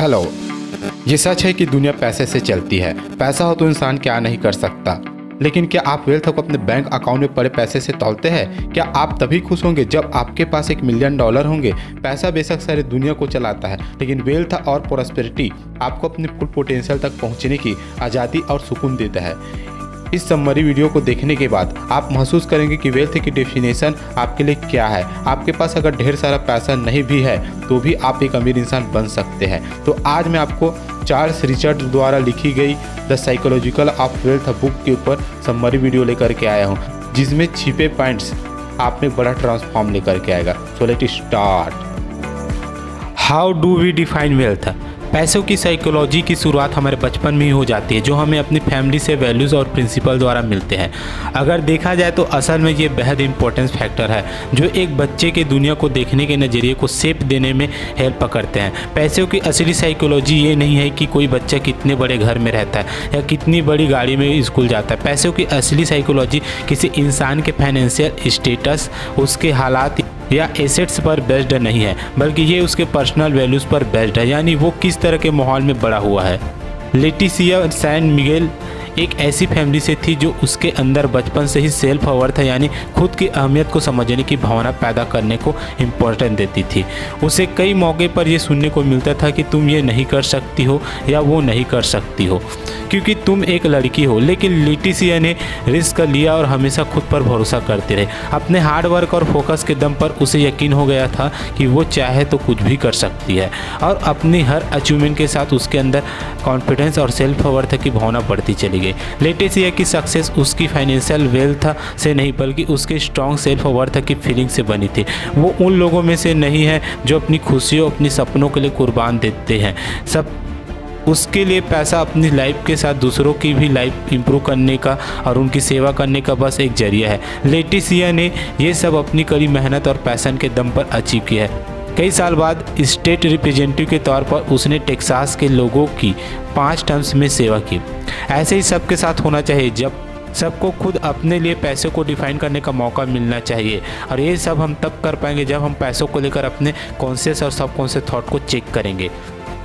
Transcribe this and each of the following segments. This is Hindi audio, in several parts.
हेलो। ये सच है कि दुनिया पैसे से चलती है। पैसा हो तो इंसान क्या नहीं कर सकता, लेकिन क्या आप वेल्थ को अपने बैंक अकाउंट में पड़े पैसे से तौलते हैं? क्या आप तभी खुश होंगे जब आपके पास $1 मिलियन होंगे? पैसा बेशक सारी दुनिया को चलाता है, लेकिन वेल्थ और प्रोस्पेरिटी आपको अपने फुल पोटेंशियल तक पहुंचने की आज़ादी और सुकून देता है। इस समरी वीडियो को देखने के बाद आप महसूस करेंगे कि वेल्थ की डेफिनेशन आपके लिए क्या है। आपके पास अगर ढेर सारा पैसा नहीं भी है तो भी आप एक अमीर इंसान बन सकते हैं। तो आज मैं आपको चार्ल्स रिचर्ड द्वारा लिखी गई the psychological of wealth book के ऊपर समरी वीडियो लेकर के आया हूँ, जिसमें छिपे पॉइंट्स आप में बड़ा ट्रांसफॉर्म लेकर के आएगा। So let start. How do we define wealth? पैसों की साइकोलॉजी की शुरुआत हमारे बचपन में ही हो जाती है, जो हमें अपनी फैमिली से वैल्यूज़ और प्रिंसिपल द्वारा मिलते हैं। अगर देखा जाए तो असल में ये बेहद इंपॉर्टेंट फैक्टर है जो एक बच्चे के दुनिया को देखने के नज़रिए को शेप देने में हेल्प करते हैं। पैसों की असली साइकोलॉजी ये नहीं है कि कोई बच्चा कितने बड़े घर में रहता है या कितनी बड़ी गाड़ी में स्कूल जाता है। पैसों की असली साइकोलॉजी किसी इंसान के फाइनेंशियल स्टेटस, उसके हालात या एसेट्स पर बेस्ड नहीं है, बल्कि ये उसके पर्सनल वैल्यूज़ पर बेस्ड है, यानी वो किस तरह के माहौल में बड़ा हुआ है। लेटिसिया सैन मिगेल एक ऐसी फैमिली से थी जो उसके अंदर बचपन से ही सेल्फ अवेयर था, यानी खुद की अहमियत को समझने की भावना पैदा करने को इम्पोर्टेंस देती थी। उसे कई मौके पर यह सुनने को मिलता था कि तुम ये नहीं कर सकती हो या वो नहीं कर सकती हो क्योंकि तुम एक लड़की हो। लेकिन लेटिसिया ने रिस्क लिया और हमेशा खुद पर भरोसा करते रहे। अपने हार्ड वर्क और फोकस के दम पर उसे यकीन हो गया था कि वो चाहे तो कुछ भी कर सकती है, और अपनी हर अचीवमेंट के साथ उसके अंदर कॉन्फिडेंस और सेल्फ अवेयर की भावना बढ़ती चली गई। लेटिसिया की सक्सेस उसकी फाइनेंशियल वेल्थ से नहीं बल्कि उसके स्ट्रॉन्ग सेल्फ अवेयर की फीलिंग से बनी थी। वो उन लोगों में से नहीं है जो अपनी खुशियों, अपनी सपनों के लिए कुर्बान देते हैं। सब उसके लिए पैसा अपनी लाइफ के साथ दूसरों की भी लाइफ इंप्रूव करने का और उनकी सेवा करने का बस एक जरिया है। लेटिसिया ने ये सब अपनी कड़ी मेहनत और पैशन के दम पर अचीव किया है। कई साल बाद स्टेट रिप्रेजेंटेटिव के तौर पर उसने टेक्सास के लोगों की 5 टर्म्स में सेवा की। ऐसे ही सबके साथ होना चाहिए, जब सबको खुद अपने लिए पैसे को डिफाइन करने का मौका मिलना चाहिए। और ये सब हम तब कर पाएंगे जब हम पैसों को लेकर अपने कॉन्शियस और सबकॉन्शियस थॉट को चेक करेंगे।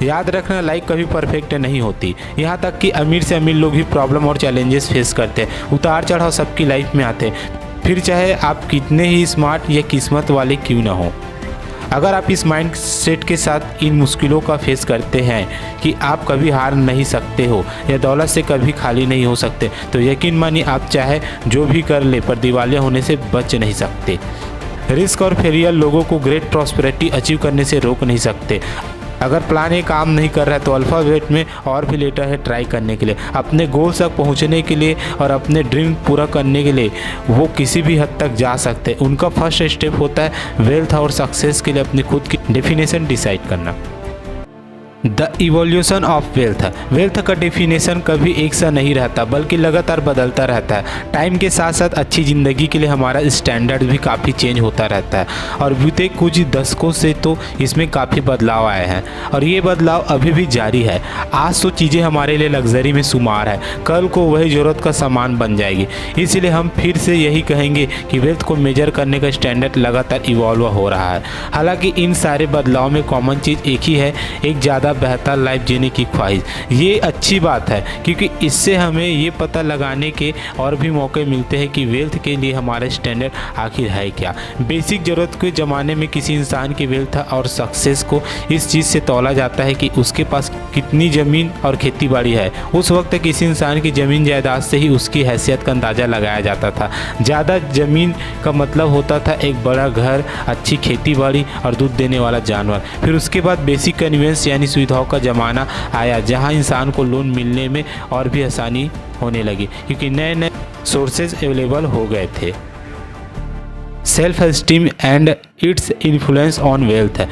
याद रखना, लाइफ कभी परफेक्ट नहीं होती। यहाँ तक कि अमीर से अमीर लोग भी प्रॉब्लम और चैलेंजेस फेस करते हैं। उतार चढ़ाव सबकी लाइफ में आते हैं, फिर चाहे आप कितने ही स्मार्ट या किस्मत वाले क्यों ना हो। अगर आप इस माइंड सेट के साथ इन मुश्किलों का फेस करते हैं कि आप कभी हार नहीं सकते हो या दौलत से कभी खाली नहीं हो सकते, तो यकीन मानिए आप चाहे जो भी कर ले पर दिवालिया होने से बच नहीं सकते। रिस्क और फेलियर लोगों को ग्रेट प्रॉस्पेरिटी अचीव करने से रोक नहीं सकते। अगर प्लान ये काम नहीं कर रहा है तो अल्फ़ाबेट में और भी लेटर है ट्राई करने के लिए, अपने गोल तक पहुंचने के लिए और अपने ड्रीम पूरा करने के लिए वो किसी भी हद तक जा सकते हैं। उनका फर्स्ट स्टेप होता है वेल्थ और सक्सेस के लिए अपनी खुद की डेफिनेशन डिसाइड करना। The evolution of wealth. Wealth का डेफिनेशन कभी एक सा नहीं रहता बल्कि लगातार बदलता रहता है। टाइम के साथ साथ अच्छी ज़िंदगी के लिए हमारा स्टैंडर्ड भी काफ़ी चेंज होता रहता है, और बीते कुछ दशकों से तो इसमें काफ़ी बदलाव आए हैं और ये बदलाव अभी भी जारी है। आज तो चीज़ें हमारे लिए लग्जरी में शुमार है, कल को वही ज़रूरत का सामान बन जाएगी। इसलिए हम फिर से यही कहेंगे कि वेल्थ को मेजर करने का स्टैंडर्ड लगातार इवॉल्व हो रहा है। हालांकि इन सारे बदलाव में कॉमन चीज़ एक ही है, एक ज़्यादा बेहतर लाइफ जीने की ख्वाहिश। ये अच्छी बात है क्योंकि इससे हमें ये पता लगाने के और भी मौके मिलते हैं कि वेल्थ के लिए हमारा स्टैंडर्ड आखिर है क्या। बेसिक ज़रूरत के ज़माने में किसी इंसान की वेल्थ और सक्सेस को इस चीज़ से तौला जाता है कि उसके पास कितनी ज़मीन और खेती बाड़ी है। उस वक्त किसी इंसान की ज़मीन जायदाद से ही उसकी हैसियत का अंदाज़ा लगाया जाता था। ज़्यादा ज़मीन का मतलब होता था एक बड़ा घर, अच्छी खेती बाड़ी और दूध देने वाला जानवर। फिर उसके बाद बेसिक कन्वीनियंस यानी सुविधाओं का ज़माना आया, जहां इंसान को लोन मिलने में और भी आसानी होने लगी क्योंकि नए नए सोर्सेज अवेलेबल हो गए थे। Self esteem and its influence on wealth.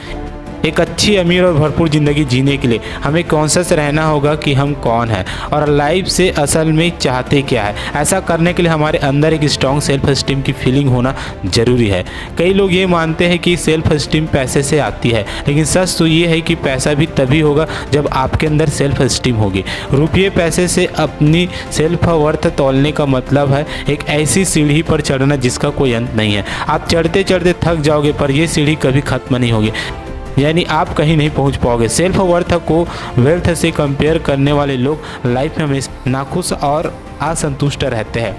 एक अच्छी, अमीर और भरपूर ज़िंदगी जीने के लिए हमें कॉन्शियस रहना होगा कि हम कौन हैं और लाइफ से असल में चाहते क्या है। ऐसा करने के लिए हमारे अंदर एक स्ट्रॉन्ग सेल्फ एस्टीम की फीलिंग होना ज़रूरी है। कई लोग ये मानते हैं कि सेल्फ एस्टीम पैसे से आती है, लेकिन सच तो ये है कि पैसा भी तभी होगा जब आपके अंदर सेल्फ एस्टीम होगी। रुपये पैसे से अपनी सेल्फ वर्थ तोलने का मतलब है एक ऐसी सीढ़ी पर चढ़ना जिसका कोई अंत नहीं है। आप चढ़ते चढ़ते थक जाओगे पर यह सीढ़ी कभी ख़त्म नहीं होगी। यानी आप कहीं नहीं पहुंच पाओगे। सेल्फ वर्थ को वेल्थ से कंपेयर करने वाले लोग लाइफ में हमेशा नाखुश और असंतुष्ट रहते हैं।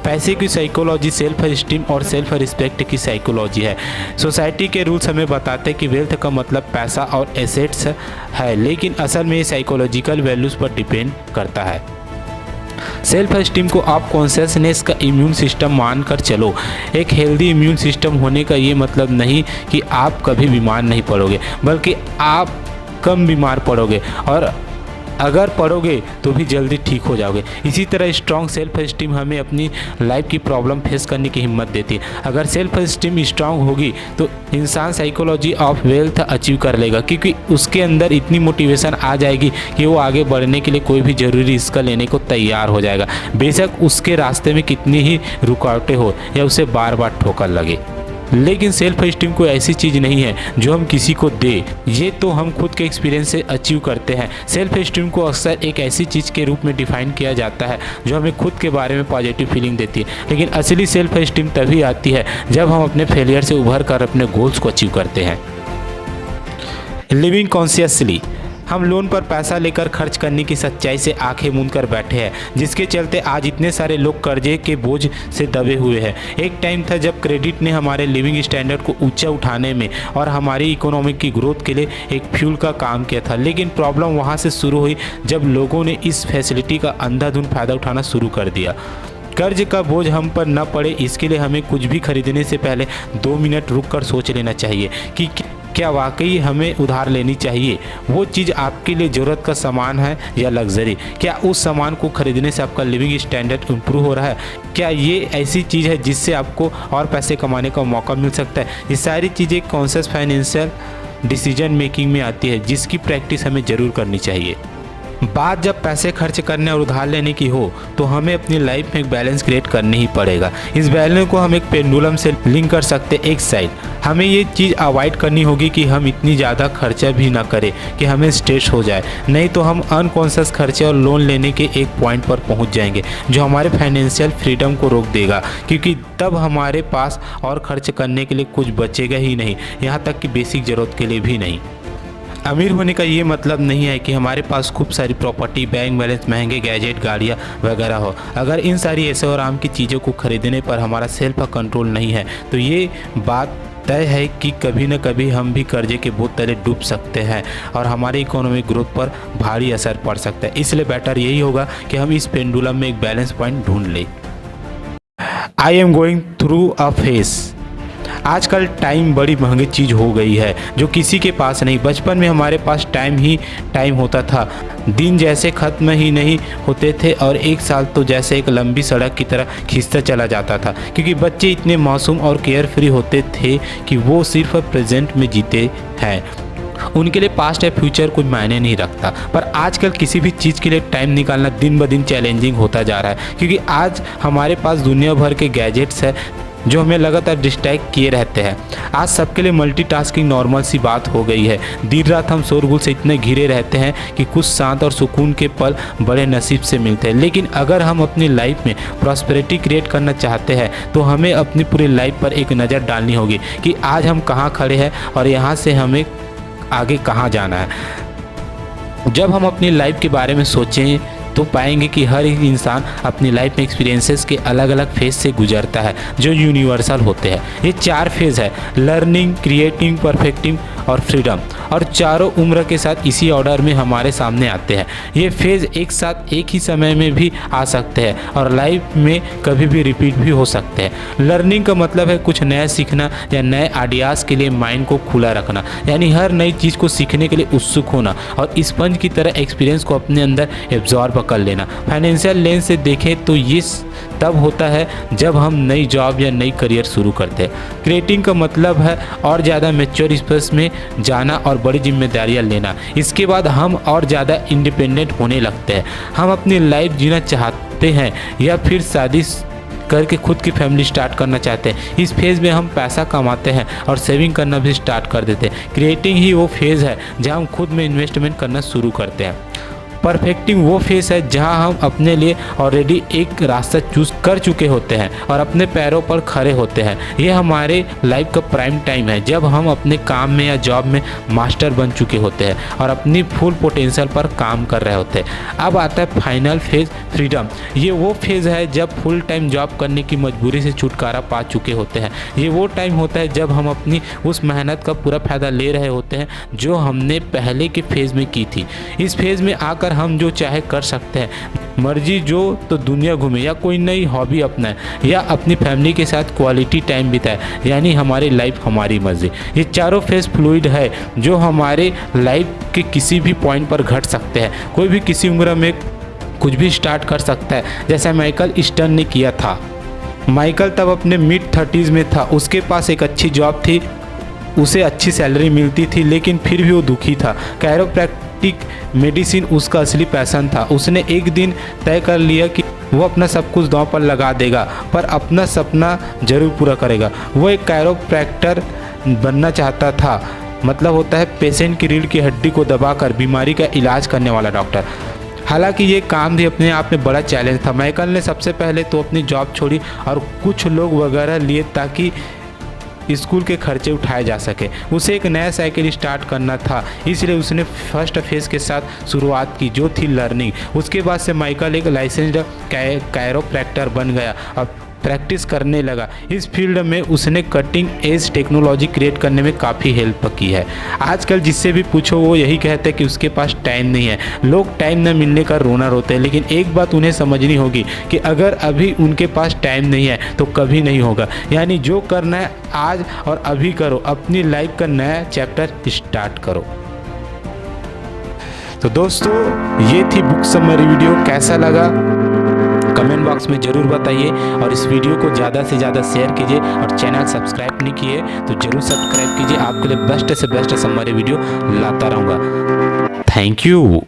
पैसे की साइकोलॉजी सेल्फ स्टीम और सेल्फ रिस्पेक्ट की साइकोलॉजी है। सोसाइटी के रूल्स हमें बताते हैं कि वेल्थ का मतलब पैसा और एसेट्स है, लेकिन असल में ये साइकोलॉजिकल वैल्यूज़ पर डिपेंड करता है। सेल्फ स्टीम को आप कॉन्शियसनेस का इम्यून सिस्टम मानकर चलो। एक हेल्दी इम्यून सिस्टम होने का ये मतलब नहीं कि आप कभी बीमार नहीं पड़ोगे, बल्कि आप कम बीमार पड़ोगे और अगर पढ़ोगे तो भी जल्दी ठीक हो जाओगे। इसी तरह स्ट्रॉन्ग सेल्फ स्टीम हमें अपनी लाइफ की प्रॉब्लम फेस करने की हिम्मत देती है। अगर सेल्फ स्टीम स्ट्रॉन्ग होगी तो इंसान साइकोलॉजी ऑफ वेल्थ अचीव कर लेगा, क्योंकि उसके अंदर इतनी मोटिवेशन आ जाएगी कि वो आगे बढ़ने के लिए कोई भी ज़रूरी रिस्क लेने को तैयार हो जाएगा, बेशक उसके रास्ते में कितनी ही रुकावटें हो या उसे बार बार ठोकर लगे। लेकिन सेल्फ स्टीम कोई ऐसी चीज़ नहीं है जो हम किसी को दे, ये तो हम खुद के एक्सपीरियंस से अचीव करते हैं। सेल्फ स्टीम को अक्सर एक ऐसी चीज़ के रूप में डिफाइन किया जाता है जो हमें खुद के बारे में पॉजिटिव फीलिंग देती है, लेकिन असली सेल्फ स्टीम तभी आती है जब हम अपने फेलियर से उभर कर अपने गोल्स को अचीव करते हैं। लिविंग कॉन्शियसली, हम लोन पर पैसा लेकर खर्च करने की सच्चाई से आंखें मूंद कर बैठे हैं, जिसके चलते आज इतने सारे लोग कर्जे के बोझ से दबे हुए हैं। एक टाइम था जब क्रेडिट ने हमारे लिविंग स्टैंडर्ड को ऊंचा उठाने में और हमारी इकोनॉमिक की ग्रोथ के लिए एक फ्यूल का काम किया था, लेकिन प्रॉब्लम वहां से शुरू हुई जब लोगों ने इस फैसिलिटी का अंधाधुंध फ़ायदा उठाना शुरू कर दिया। कर्ज का बोझ हम पर न पड़े, इसके लिए हमें कुछ भी खरीदने से पहले 2 मिनट रुक कर सोच लेना चाहिए कि क्या वाकई हमें उधार लेनी चाहिए। वो चीज़ आपके लिए ज़रूरत का सामान है या लग्जरी। क्या उस सामान को खरीदने से आपका लिविंग स्टैंडर्ड इम्प्रूव हो रहा है। क्या ये ऐसी चीज़ है जिससे आपको और पैसे कमाने का मौका मिल सकता है। ये सारी चीज़ें कॉन्शियस फाइनेंशियल डिसीजन मेकिंग में आती है, जिसकी प्रैक्टिस हमें ज़रूर करनी चाहिए। बात जब पैसे खर्च करने और उधार लेने की हो तो हमें अपनी लाइफ में एक बैलेंस क्रिएट करना ही पड़ेगा। इस बैलेंस को हम एक पेंडुलम से लिंक कर सकते। एक साइड हमें ये चीज़ अवॉइड करनी होगी कि हम इतनी ज़्यादा खर्चा भी ना करें कि हमें स्ट्रेस हो जाए, नहीं तो हम अनकॉन्शियस खर्चे और लोन लेने के एक पॉइंट पर पहुंच जाएंगे जो हमारे फाइनेंशियल फ्रीडम को रोक देगा, क्योंकि तब हमारे पास और खर्च करने के लिए कुछ बचेगा ही नहीं, यहाँ तक कि बेसिक ज़रूरत के लिए भी नहीं। अमीर होने का ये मतलब नहीं है कि हमारे पास खूब सारी प्रॉपर्टी, बैंक बैलेंस, महंगे गैजेट, गाड़ियाँ वगैरह हो। अगर इन सारी ऐसे और आम की चीज़ों को खरीदने पर हमारा सेल्फ कंट्रोल नहीं है तो ये बात तय है कि कभी न कभी हम भी कर्जे के बोझ तले डूब सकते हैं और हमारी इकोनॉमिक ग्रोथ पर भारी असर पड़ सकता है। इसलिए बेटर यही होगा कि हम इस पेंडुलम में एक बैलेंस पॉइंट ढूंढ लें। I am going through a phase. आजकल टाइम बड़ी महंगी चीज़ हो गई है जो किसी के पास नहीं। बचपन में हमारे पास टाइम ही टाइम होता था, दिन जैसे ख़त्म ही नहीं होते थे और एक साल तो जैसे एक लंबी सड़क की तरह खींचता चला जाता था, क्योंकि बच्चे इतने मासूम और केयर फ्री होते थे कि वो सिर्फ प्रेजेंट में जीते हैं। उनके लिए पास्ट या फ्यूचर कोई मायने नहीं रखता। पर आजकल किसी भी चीज़ के लिए टाइम निकालना दिन ब दिन चैलेंजिंग होता जा रहा है, क्योंकि आज हमारे पास दुनिया भर के गैजेट्स हैं जो हमें लगातार डिस्ट्रैक्ट किए रहते हैं। आज सबके लिए मल्टीटास्किंग नॉर्मल सी बात हो गई है। दिन रात हम शोरगुल से इतने घिरे रहते हैं कि कुछ शांत और सुकून के पल बड़े नसीब से मिलते हैं। लेकिन अगर हम अपनी लाइफ में प्रॉस्पेरिटी क्रिएट करना चाहते हैं तो हमें अपनी पूरी लाइफ पर एक नज़र डालनी होगी कि आज हम कहाँ खड़े हैं और यहाँ से हमें आगे कहाँ जाना है। जब हम अपनी लाइफ के बारे में सोचें तो पाएंगे कि हर एक इंसान अपनी लाइफ में एक्सपीरियंसेस के अलग अलग फेज से गुजरता है जो यूनिवर्सल होते हैं। ये 4 फेज है: लर्निंग, क्रिएटिंग, परफेक्टिंग और फ्रीडम। और चारों उम्र के साथ इसी ऑर्डर में हमारे सामने आते हैं। ये फेज एक साथ एक ही समय में भी आ सकते हैं और लाइफ में कभी भी रिपीट भी हो सकते हैं। लर्निंग का मतलब है कुछ नया सीखना या नए आइडियाज़ के लिए माइंड को खुला रखना, यानी हर नई चीज़ को सीखने के लिए उत्सुक होना और स्पंज की तरह एक्सपीरियंस को अपने अंदर एब्जॉर्ब कर लेना। फाइनेंशियल लेंस से देखें तो ये तब होता है जब हम नई जॉब या नई करियर शुरू करते हैं। क्रिएटिंग का मतलब है और ज़्यादा मैच्योर स्पेस में जाना और बड़ी जिम्मेदारियां लेना। इसके बाद हम और ज़्यादा इंडिपेंडेंट होने लगते हैं। हम अपनी लाइफ जीना चाहते हैं या फिर शादी करके खुद की फैमिली स्टार्ट करना चाहते हैं। इस फेज़ में हम पैसा कमाते हैं और सेविंग करना भी स्टार्ट कर देते हैं। क्रिएटिंग ही वो फेज़ है जहाँ हम खुद में इन्वेस्टमेंट करना शुरू करते हैं। परफेक्टिंग वो फेज है जहां हम अपने लिए ऑलरेडी एक रास्ता चूज कर चुके होते हैं और अपने पैरों पर खड़े होते हैं। ये हमारे लाइफ का प्राइम टाइम है जब हम अपने काम में या जॉब में मास्टर बन चुके होते हैं और अपनी फुल पोटेंशियल पर काम कर रहे होते हैं। अब आता है फाइनल फेज, फ्रीडम। ये वो फेज है जब फुल टाइम जॉब करने की मजबूरी से छुटकारा पा चुके होते हैं। ये वो टाइम होता है जब हम अपनी उस मेहनत का पूरा फायदा ले रहे होते हैं जो हमने पहले के फेज में की थी। इस फेज में आकर हम जो चाहे कर सकते हैं, मर्जी जो तो दुनिया घूमे या कोई नई हॉबी अपनाए या अपनी फैमिली के साथ क्वालिटी टाइम बिताए, यानी हमारी लाइफ हमारी मर्जी। ये चारों फेज फ्लूइड है जो हमारे लाइफ के किसी भी पॉइंट पर घट सकते हैं। कोई भी किसी उम्र में कुछ भी स्टार्ट कर सकता है, जैसा माइकल स्टर्न ने किया था। माइकल तब अपने मिड 30s में था, उसके पास एक अच्छी जॉब थी, उसे अच्छी सैलरी मिलती थी, लेकिन फिर भी वो दुखी था। कैरोप्रैक्टिक मेडिसिन उसका असली पैशन था। उसने एक दिन तय कर लिया कि वो अपना सब कुछ दांव पर लगा देगा, पर अपना सपना जरूर पूरा करेगा। वो एक कैरोप्रैक्टर बनना चाहता था, मतलब होता है पेशेंट की रीढ़ की हड्डी को दबाकर बीमारी का इलाज करने वाला डॉक्टर। हालांकि ये काम भी अपने आप में बड़ा चैलेंज था। माइकल ने सबसे पहले तो अपनी जॉब छोड़ी और कुछ लोग वगैरह लिए ताकि स्कूल के खर्चे उठाए जा सके। उसे एक नया साइकिल स्टार्ट करना था, इसलिए उसने फर्स्ट फेज के साथ शुरुआत की जो थी लर्निंग। उसके बाद से माइकल एक लाइसेंस्ड कैरोप्रैक्टर बन गया और प्रैक्टिस करने लगा। इस फील्ड में उसने कटिंग एज टेक्नोलॉजी क्रिएट करने में काफ़ी हेल्प की है। आजकल जिससे भी पूछो वो यही कहते हैं कि उसके पास टाइम नहीं है। लोग टाइम न मिलने का रोना रोते हैं, लेकिन एक बात उन्हें समझनी होगी कि अगर अभी उनके पास टाइम नहीं है तो कभी नहीं होगा। यानी जो करना है आज और अभी करो, अपनी लाइफ का नया चैप्टर स्टार्ट करो। तो दोस्तों ये थी बुक समरी वीडियो। कैसा लगा कमेंट बॉक्स में ज़रूर बताइए और इस वीडियो को ज़्यादा से ज़्यादा शेयर कीजिए और चैनल सब्सक्राइब नहीं किए तो ज़रूर सब्सक्राइब कीजिए। आपके लिए बेस्ट से बेस्ट समरी वीडियो लाता रहूँगा। Thank you.